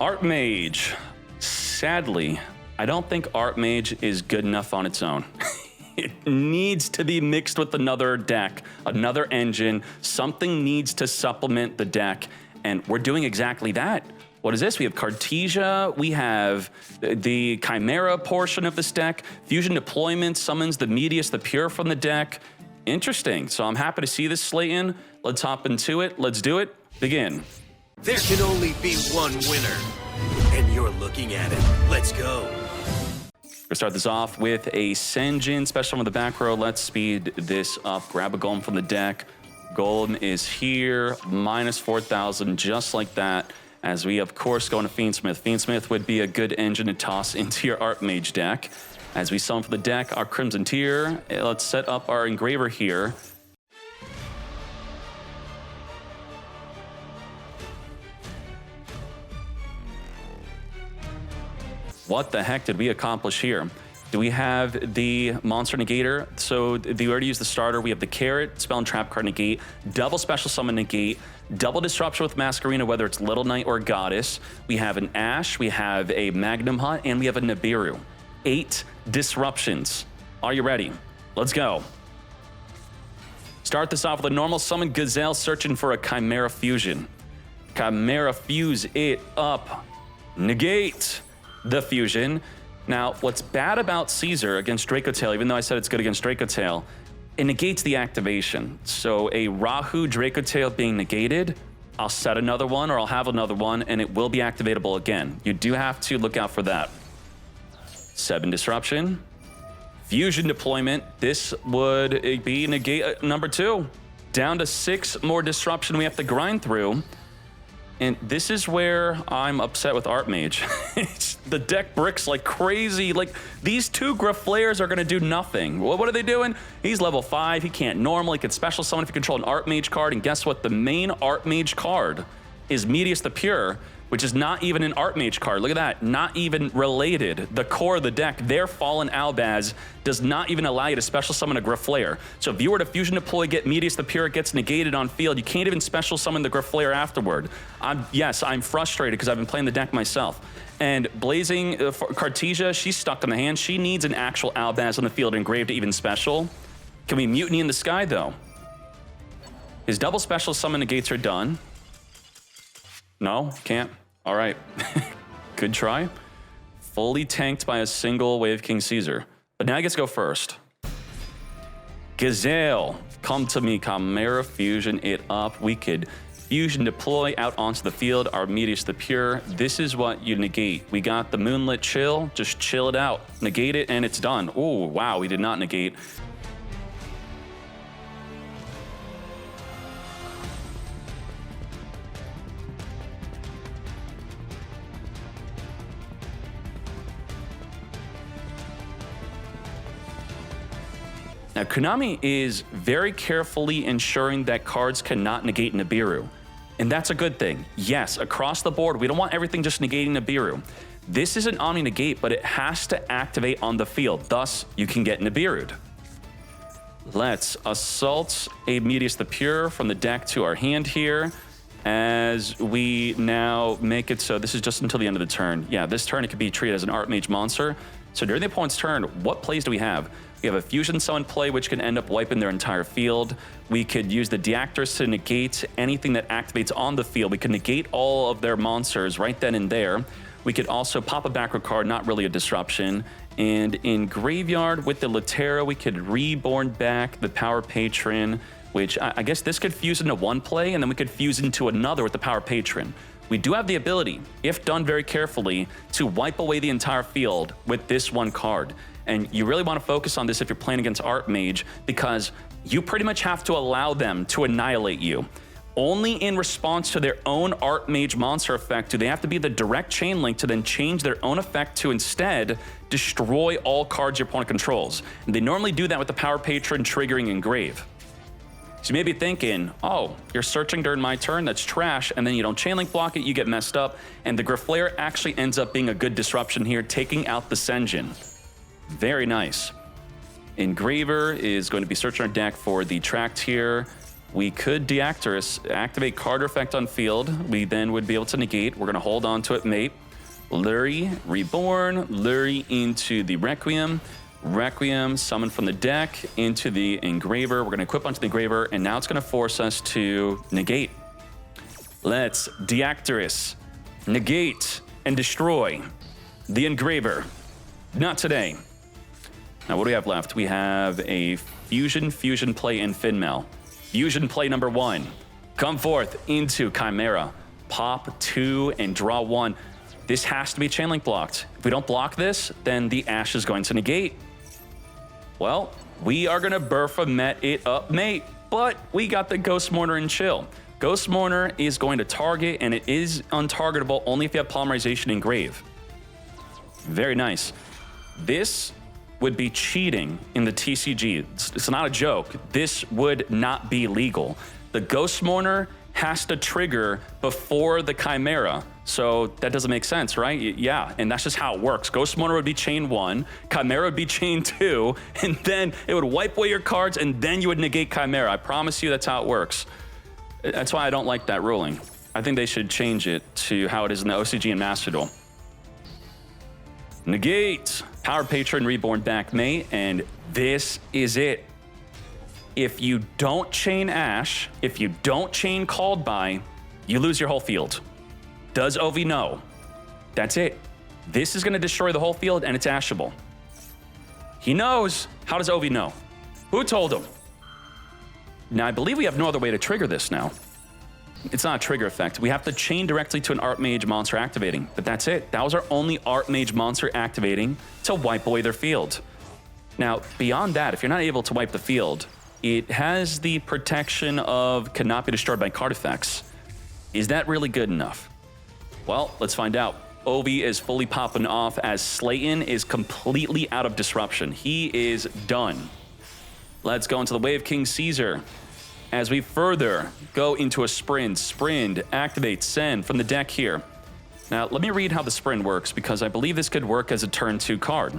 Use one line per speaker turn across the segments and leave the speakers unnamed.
Artmage. Sadly, I don't think Artmage is good enough on its own. It needs to be mixed with another deck, another engine. Something needs to supplement the deck, and we're doing exactly that. What is this? We have Cartesia, we have the Chimera portion of this deck. Fusion Deployment summons the Medius, the Pure from the deck. Interesting. So I'm happy to see this, Slayton. Let's hop into it. Let's do it. Begin.
There can only be one winner, and you're looking at it. Let's go.
We'll start this off with a Senjin special on the back row. Let's speed this up. Grab a Golem from the deck. Golem is here, minus 4,000, just like that. As we, of course, go into Fiendsmith. Fiendsmith would be a good engine to toss into your Artmage deck. As we summon for the deck, our Crimson Tier. Let's set up our Engraver here. What the heck did we accomplish here? Do we have the Monster Negator? So we already used the starter. We have the Carrot, Spell and Trap card negate, double Special Summon negate, double Disruption with Masquerena, whether it's Little Knight or Goddess. We have an Ash, we have a Magnum Hut, and we have a Nibiru. 8 disruptions. Are you ready? Let's go. Start this off with a normal summon Gazelle searching for a Chimera Fusion. Chimera Fuse it up. Negate the fusion. Now, what's bad about Caesar against Dracotail, even though I said it's good against Dracotail, it negates the activation. So a Rahu Dracotail being negated, I'll set another one or I'll have another one and it will be activatable again. You do have to look out for that. 7 disruption. Fusion deployment. This would be negate number 2. Down to 6 more disruption we have to grind through. And this is where I'm upset with Artmage. The deck bricks like crazy. Like, these 2 Graflayers are going to do nothing. What are they doing? He's level 5. He can't normal. He can special summon if you control an Artmage card. And guess what? The main Artmage card is Medius the Pure, which is not even an Artmage card. Look at that. Not even related. The core of the deck, their Fallen Albaz, does not even allow you to special summon a Graflayer. So if you were to fusion deploy, get Medius the Pure, it gets negated on field. You can't even special summon the Graflayer afterward. I'm frustrated because I've been playing the deck myself. And Blazing Cartesia, she's stuck in the hand. She needs an actual Albaz on the field engraved to even special. Can we Mutiny in the Sky, though? His double special summon negates are done. No, can't. All right. Good try. Fully tanked by a single Wave King Caesar. But now I get to go first. Gazelle, come to me. Chimera Fusion it up. We could fusion deploy out onto the field. Our Medius the Pure. This is what you negate. We got the Moonlit Chill. Just chill it out. Negate it and it's done. Oh, wow. We did not negate. Now, Konami is very carefully ensuring that cards cannot negate Nibiru. And that's a good thing. Yes, across the board, we don't want everything just negating Nibiru. This is an Omni Negate, but it has to activate on the field. Thus, you can get Nibiru'd. Let's assault a Medius the Pure from the deck to our hand here. As we now make it so this is just until the end of the turn. Yeah, this turn it could be treated as an Artmage monster. So during the opponent's turn, what plays do we have? We have a Fusion Summon play, which can end up wiping their entire field. We could use the Deactors to negate anything that activates on the field. We could negate all of their monsters right then and there. We could also pop a backward card, not really a disruption. And in Graveyard with the Latera, we could Reborn back the Power Patron, which I guess this could fuse into one play, and then we could fuse into another with the Power Patron. We do have the ability, if done very carefully, to wipe away the entire field with this one card. And you really want to focus on this if you're playing against Artmage, because you pretty much have to allow them to annihilate you. Only in response to their own Artmage monster effect do they have to be the direct chain link to then change their own effect to instead destroy all cards your opponent controls. And they normally do that with the Power Patron triggering Engrave. So you may be thinking, oh, you're searching during my turn, that's trash, and then you don't chain link block it, you get messed up, and the Graflayer actually ends up being a good disruption here, taking out the Senjin. Very nice. Engraver is going to be searching our deck for the Tract here. We could Deactorus, activate card effect on field. We then would be able to negate. We're going to hold on to it, mate. Lurie, Reborn, Lurie into the Requiem. Requiem, summon from the deck into the Engraver. We're going to equip onto the Engraver, and now it's going to force us to negate. Let's Deactorus, negate, and destroy the Engraver. Not today. Now, what do we have left? We have a Fusion play, and Finmail. Fusion play number 1. Come forth into Chimera. Pop 2 and draw 1. This has to be chainlink blocked. If we don't block this, then the Ash is going to negate. Well, we are going to Baphomet it up, mate. But we got the Ghost Mourner and chill. Ghost Mourner is going to target, and it is untargetable only if you have Polymerization Engrave. Very nice. This would be cheating in the TCG. It's not a joke. This would not be legal. The Ghost Mourner has to trigger before the Chimera. So that doesn't make sense, right? Yeah, and that's just how it works. Ghost Mourner would be chain 1, Chimera would be chain 2, and then it would wipe away your cards, and then you would negate Chimera. I promise you that's how it works. That's why I don't like that ruling. I think they should change it to how it is in the OCG and Master Duel. Negate. Power Patron Reborn back, mate, and this is it. If you don't chain Ash, if you don't chain Called By, you lose your whole field. Does Ovi know? That's it. This is going to destroy the whole field, and it's ashable. He knows. How does Ovi know? Who told him? Now, I believe we have no other way to trigger this now. It's not a trigger effect. We have to chain directly to an Artmage monster activating, but that's it. That was our only Artmage monster activating to wipe away their field. Now, beyond that, if you're not able to wipe the field, it has the protection of cannot be destroyed by card effects. Is that really good enough? Well, let's find out. Ovi is fully popping off as Slayton is completely out of disruption. He is done. Let's go into the Way of King Caesar. As we further go into a Sprint, activate, send from the deck here. Now, let me read how the Sprint works, because I believe this could work as a turn 2 card.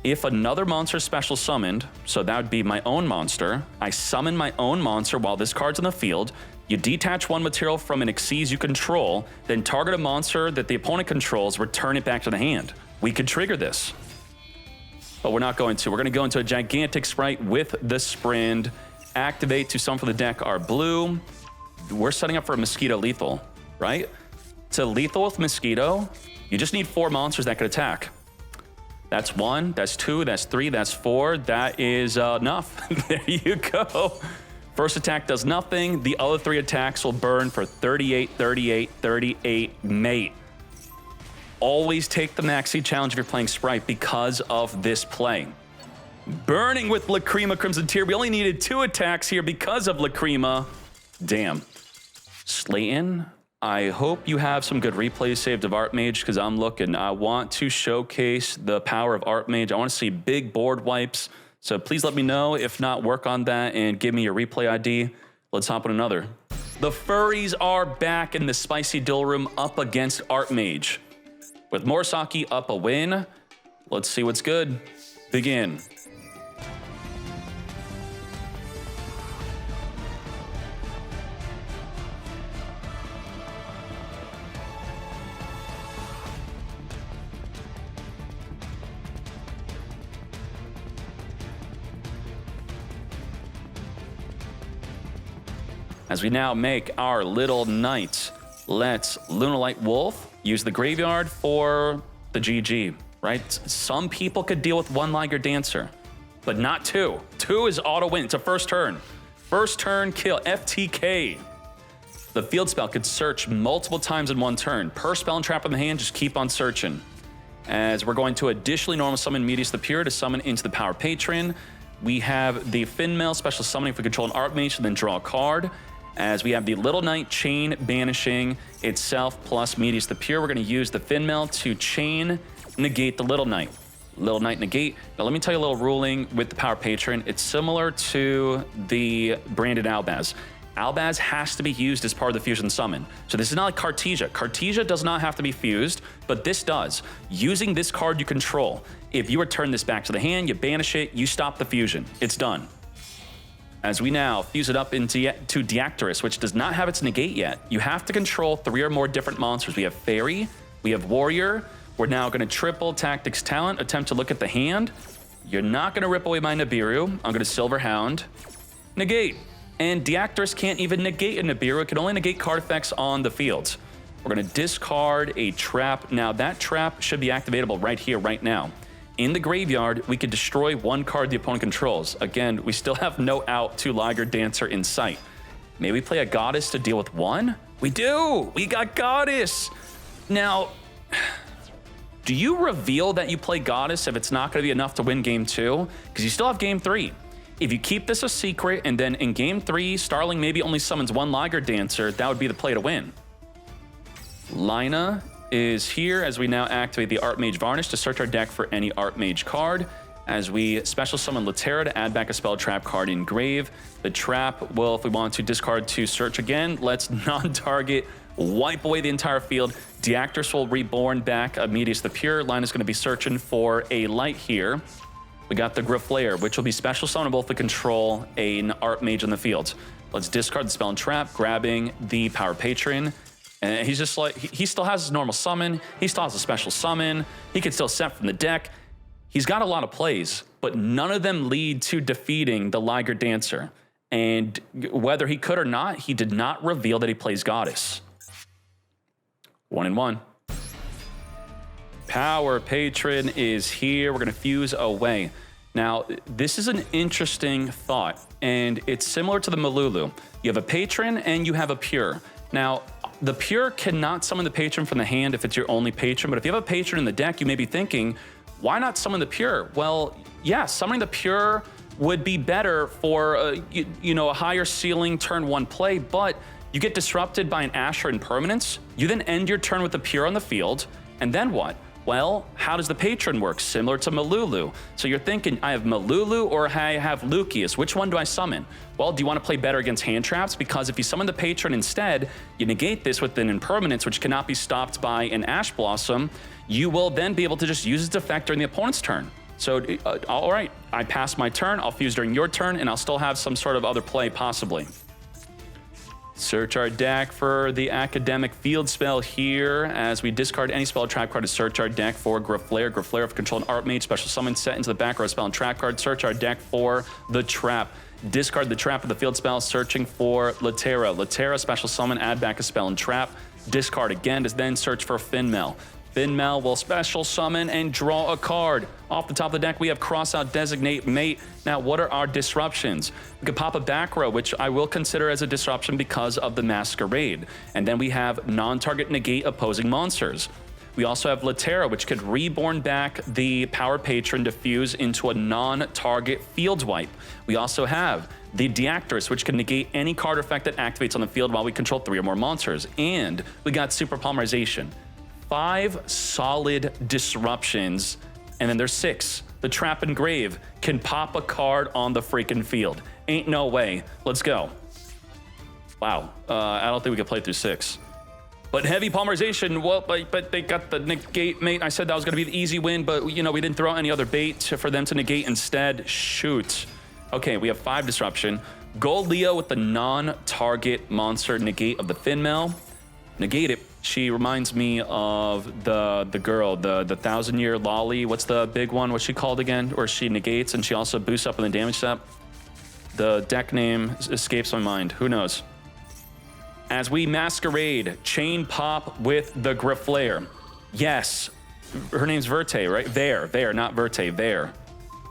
If another monster is special summoned, so that would be my own monster, I summon my own monster while this card's in the field, you detach 1 material from an Xyz you control, then target a monster that the opponent controls, return it back to the hand. We could trigger this. But we're not going to. We're going to go into a gigantic Spright with the Sprint. Activate to summon from the deck are blue. We're setting up for a Mosquito lethal, right? To lethal with Mosquito, you just need 4 monsters that could attack. That's 1, that's 2, that's 3, that's 4. That is enough. There you go. First attack does nothing. The other 3 attacks will burn for 38, 38, 38, mate. Always take the Maxi challenge if you're playing Spright because of this play. Burning with Lacrima Crimson Tear. We only needed 2 attacks here because of Lacrima. Damn. Slayton, I hope you have some good replays saved of Artmage, because I'm looking. I want to showcase the power of Artmage. I want to see big board wipes. So please let me know. If not, work on that and give me your replay ID. Let's hop on another. The Furries are back in the spicy duel room up against Artmage. With Morisaki up a win, let's see what's good. Begin. As we now make our little knight, let's Lunalight Wolf use the graveyard for the GG, right? Some people could deal with 1 Liger Dancer, but not 2. 2 is auto win. It's a first turn. First turn kill, FTK. The field spell could search multiple times in 1 turn. Per spell and trap in the hand, just keep on searching. As we're going to additionally normal summon Medius the Pure to summon into the Power Patron. We have the Finmail special summoning for control an Artmage and then draw a card. As we have the Little Knight chain banishing itself plus Medius the Pure, we're going to use the Finmail to chain negate the Little Knight. Little Knight negate. Now let me tell you a little ruling with the Power Patron. It's similar to the branded Albaz. Albaz has to be used as part of the fusion summon. So this is not like Cartesia. Cartesia does not have to be fused, but this does. Using this card you control. If you return this back to the hand, you banish it, you stop the fusion. It's done. as we now fuse it up into Deactorus, which does not have its negate yet. You have to control 3 or more different monsters. We have Fairy, we have Warrior. We're now going to triple Tactics Talent, attempt to look at the hand. You're not going to rip away my Nibiru. I'm going to Silver Hound. Negate. And Deactorus can't even negate a Nibiru. It can only negate card effects on the field. We're going to discard a trap. Now, that trap should be activatable right here, right now. In the graveyard, we could destroy 1 card the opponent controls. Again, we still have no out to Liger Dancer in sight. Maybe we play a Goddess to deal with 1? We do! We got Goddess! Now, do you reveal that you play Goddess if it's not going to be enough to win game 2? Because you still have game 3. If you keep this a secret and then in game 3, Starling maybe only summons 1 Liger Dancer, that would be the play to win. Lina is here as we now activate the Artmage Varnish to search our deck for any Artmage card. As we special summon Latera to add back a spell trap card in grave. The trap will, if we want to discard to search again, let's non-target, wipe away the entire field. Deactorus will reborn back Medius the Pure. Line is going to be searching for a light here. We got the Grifflayer, which will be special summonable to control an Artmage in the field. Let's discard the spell and trap, grabbing the Power Patron. And he's just like, he still has his normal summon. He still has a special summon. He can still set from the deck. He's got a lot of plays, but none of them lead to defeating the Liger Dancer. And whether he could or not, he did not reveal that he plays Goddess. 1-1. Power Patron is here. We're going to fuse away. Now, this is an interesting thought, and it's similar to the Malulu. You have a Patron and you have a Pure. Now, the Pure cannot summon the Patron from the hand if it's your only Patron, but if you have a Patron in the deck, you may be thinking, why not summon the Pure? Well, yeah, summoning the Pure would be better for a higher ceiling turn 1 play, but you get disrupted by an Asher in permanence. You then end your turn with the Pure on the field, and then what? Well, how does the Patron work? Similar to Malulu. So you're thinking, I have Malulu or I have Lucius. Which one do I summon? Well, do you want to play better against hand traps? Because if you summon the Patron instead, you negate this with an impermanence, which cannot be stopped by an Ash Blossom. You will then be able to just use its effect during the opponent's turn. So, all right, I pass my turn, I'll fuse during your turn, and I'll still have some sort of other play, possibly. Search our deck for the Academic Field spell here as we discard any spell or trap card to search our deck for Grifflayer. Grifflayer, if control an Artmage, special summon set into the back row spell and trap card. Search our deck for the trap. Discard the trap of the field spell, searching for Latera. Latera, special summon, add back a spell and trap. Discard again to then search for Finmel. Finmel will special summon and draw a card. Off the top of the deck, we have Crossout, Designate Mate. Now, what are our disruptions? We could pop a back row, which I will consider as a disruption because of the Masquerade. And then we have non-target negate opposing monsters. We also have Latera, which could reborn back the Power Patron to fuse into a non-target field wipe. We also have the Deactorus, which can negate any card effect that activates on the field while we control 3 or more monsters. And we got Super Polymerization. 5 solid disruptions, and then there's 6. The Trap and Grave can pop a card on the freaking field. Ain't no way. Let's go. Wow. I don't think we can play through 6. But Heavy Polymerization, well, but they got the negate mate. I said that was going to be the easy win, but, we didn't throw out any other bait for them to negate instead. Shoot. Okay, we have 5 disruption. Gold Leo with the non-target monster negate of the Finmel. Negate it. She reminds me of the girl, the 1,000-year Lolly. What's the big one? What's she called again? Or she negates and she also boosts up on the damage step. The deck name escapes my mind. Who knows? As we Masquerade, Chain Pop with the Grifflayer. Yes, her name's Verte, right? There, not Verte, there.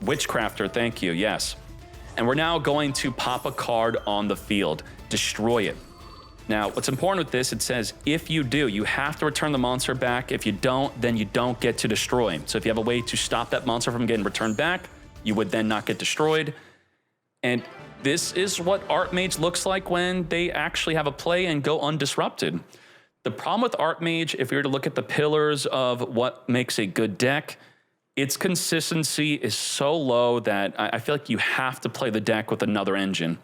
Witchcrafter, thank you, yes. And we're now going to pop a card on the field. Destroy it. Now, what's important with this, it says, if you do, you have to return the monster back. If you don't, then you don't get to destroy. So if you have a way to stop that monster from getting returned back, you would then not get destroyed. And this is what Artmage looks like when they actually have a play and go undisrupted. The problem with Artmage, if we were to look at the pillars of what makes a good deck, its consistency is so low that I feel like you have to play the deck with another engine.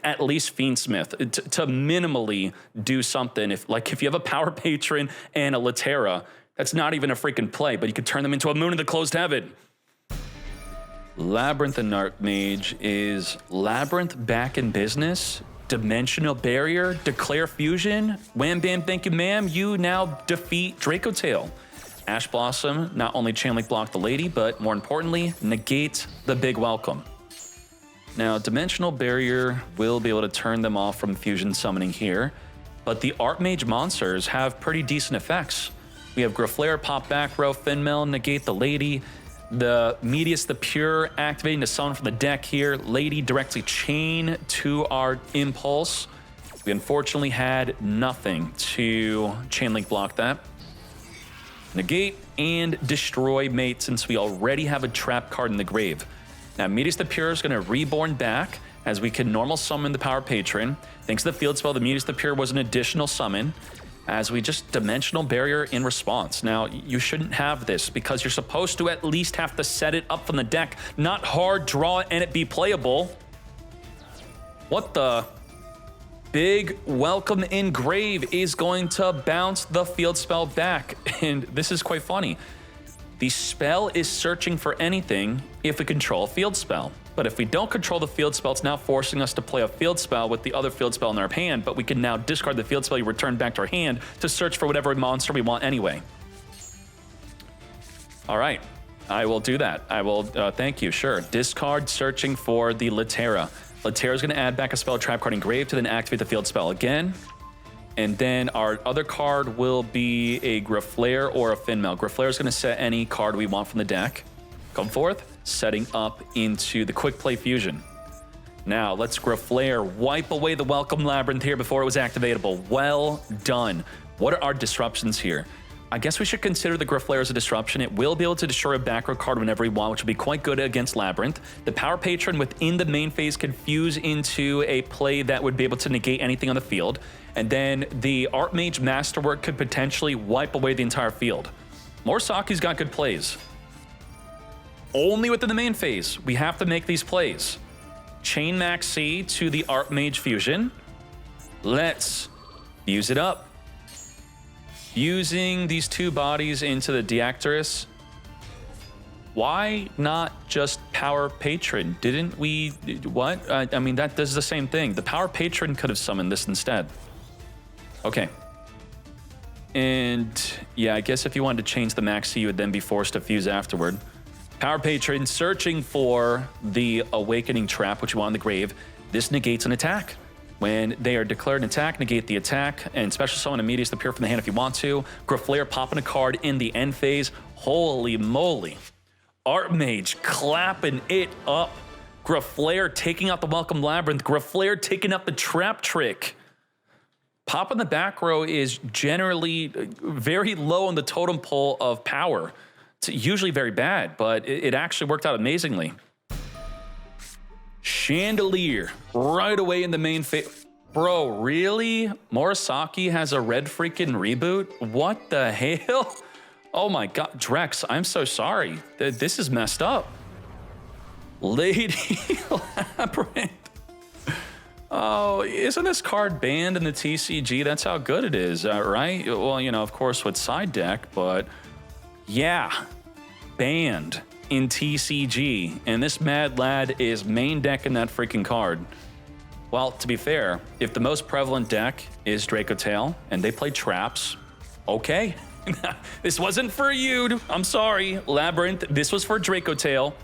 At least Fiendsmith, to minimally do something. If you have a Power Patron and a Latera, that's not even a freaking play, but you could turn them into a Moon of the Closed Heaven. Labyrinth and Artmage. Is Labyrinth back in business? Dimensional Barrier, Declare Fusion. Wham bam, thank you ma'am. You now defeat Dracotail. Ash Blossom not only chain link block the lady, but more importantly, negate the big welcome. Now, Dimensional Barrier will be able to turn them off from fusion summoning here, but the Artmage monsters have pretty decent effects. We have Graflare, pop back row, Finmail, negate the lady. The Medius the Pure activating to summon from the deck here. Lady directly chain to our Impulse. We unfortunately had nothing to chain link block that. Negate and destroy mate since we already have a trap card in the grave. Now Medius the Pure is going to reborn back as we can normal summon the Power Patron. Thanks to the field spell, the Medius the Pure was an additional summon as we just Dimensional Barrier in response. Now, you shouldn't have this because you're supposed to at least have to set it up from the deck, not hard draw it and it be playable. What the? Big Welcome Engrave is going to bounce the field spell back. And this is quite funny. The spell is searching for anything if we control a field spell. But if we don't control the field spell, it's now forcing us to play a field spell with the other field spell in our hand, but we can now discard the field spell you return back to our hand to search for whatever monster we want anyway. All right, I will do that. I will, thank you, sure. Discard searching for the Latera. Latera is gonna add back a spell trap card engraved to then activate the field spell again. And then our other card will be a Graflare or a Finmail. Graflare is gonna set any card we want from the deck. Come forth. Setting up into the quick play fusion. Now let's Graflare wipe away the Welcome Labyrinth here before it was activatable. Well done. What are our disruptions here? I guess we should consider the Graflare as a disruption. It will be able to destroy a back row card whenever we want, which would be quite good against Labyrinth. The Power Patron within the main phase can fuse into a play that would be able to negate anything on the field. And then the Artmage Masterwork could potentially wipe away the entire field. Morisaki's got good plays. Only within the main phase, we have to make these plays. Chain Maxi to the Artmage Fusion. Let's fuse it up. Fusing these two bodies into the Deactorus. Why not just Power Patron? Didn't we, what? I mean, that does the same thing. The Power Patron could have summoned this instead. Okay. And yeah, I guess if you wanted to change the Maxi, you would then be forced to fuse afterward. Power Patron searching for the Awakening Trap, which you want in the grave. This negates an attack. When they are declared an attack, negate the attack, and special summon Medius the Pure from the hand if you want to. Graflare popping a card in the end phase. Holy moly. Artmage clapping it up. Graflare taking out the Welcome Labyrinth. Graflare taking up the Trap Trick. Pop in the back row is generally very low on the totem pole of power. It's usually very bad, but it actually worked out amazingly. Chandelier right away in the main phase. Bro, really? Morisaki has a red freaking reboot? What the hell? Oh my god, Drex, I'm so sorry. This is messed up. Lady Labyrinth. Oh, isn't this card banned in the TCG? That's how good it is, right? Well, you know, of course with side deck, but yeah, banned in TCG. And this mad lad is main decking that freaking card. Well, to be fair, if the most prevalent deck is Dracotail and they play traps, okay. This wasn't for you. I'm sorry, Labyrinth. This was for Dracotail.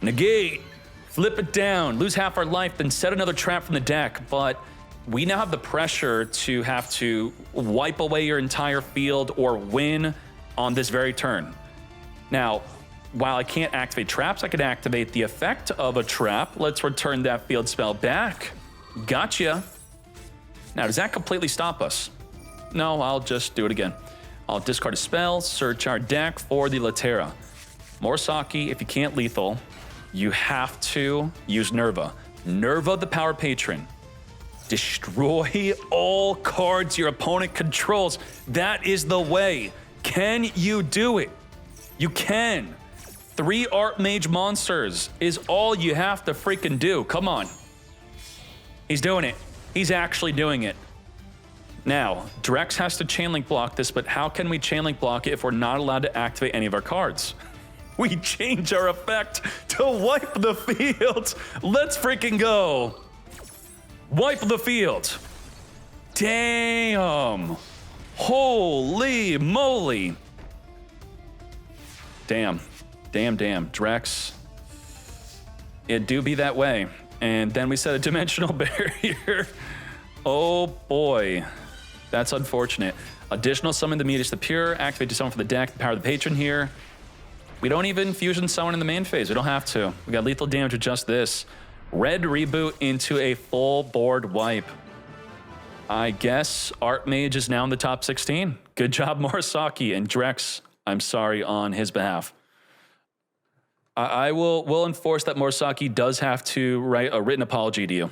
Negate. Flip it down, lose half our life, then set another trap from the deck. But we now have the pressure to have to wipe away your entire field or win on this very turn. Now, while I can't activate traps, I can activate the effect of a trap. Let's return that field spell back. Gotcha. Now, does that completely stop us? No, I'll just do it again. I'll discard a spell, search our deck for the Latera. Morisaki, if you can't lethal, you have to use Nerva. Nerva the Power Patron. Destroy all cards your opponent controls. That is the way. Can you do it? You can. 3 Artmage monsters is all you have to freaking do. Come on. He's doing it. He's actually doing it. Now, Drex has to chain link block this, but how can we chain link block it if we're not allowed to activate any of our cards? We change our effect to wipe the field. Let's freaking go. Wipe the field. Damn. Holy moly. Damn. Damn. Drex. It do be that way. And then we set a dimensional barrier. Oh boy. That's unfortunate. Additional summon the Meteors the Pure. Activate to summon for the deck. The Power of the Patron here. We don't even fusion summon in the main phase. We don't have to. We got lethal damage with just this. Red reboot into a full board wipe. I guess Artmage is now in the top 16. Good job, Morisaki. And Drex, I'm sorry on his behalf. I will enforce that Morisaki does have to write a written apology to you.